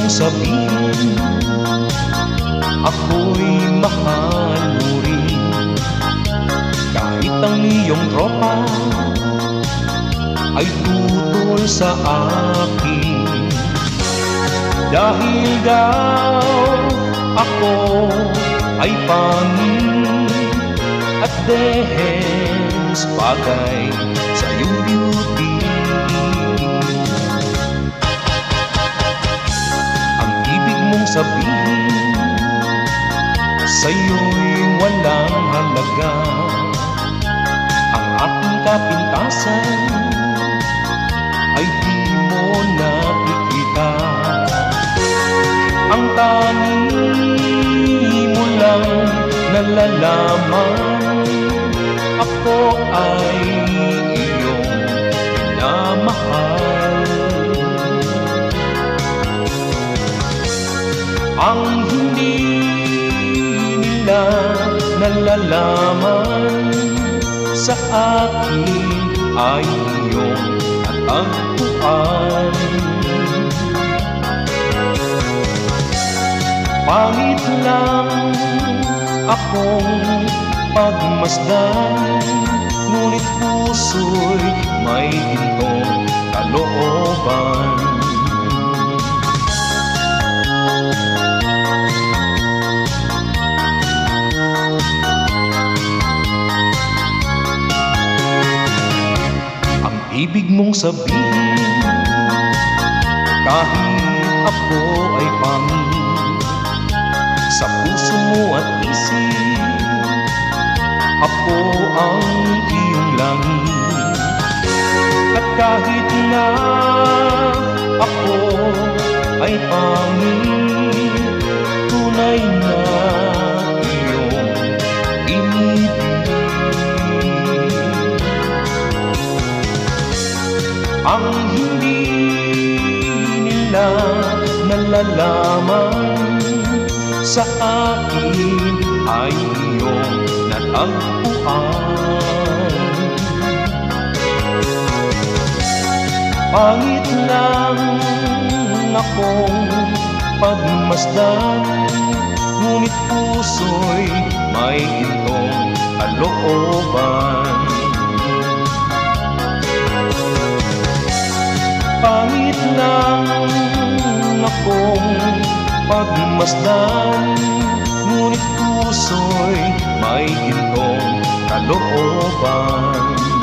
mong sabihin ako'y mahal mo rin, kahit ang iyong tropa ay tutol sa akin. Dahil daw ako ay pangin at dehens bagay sa iyong beauty. Ang ibig mong sabihin sa'yo'y walang halaga, ang aking kapintasan ay di mo nakikita. Ang tanging mo lang nalalaman, ako ay iyong minamahal. Ang hindi nila nalalaman sa akin ay iyong natagpuan. Pangit lang akong pagmasdan, ngunit puso'y may gintong kalooban. Ang ibig mong sabihin kahit ako ay pangit sa puso mo at isip, ako ang iyong langit. At kahit na ako ay pangit, tunay na iyong inibig. Ang hindi nila nalalaman sa akin ay iyong natagpuan. Pangit lang akong pagmasdan, ngunit puso'y may gintong kalooban. Pangit lang akong pagmasdan, ngunit puso'y may gintong kalooban.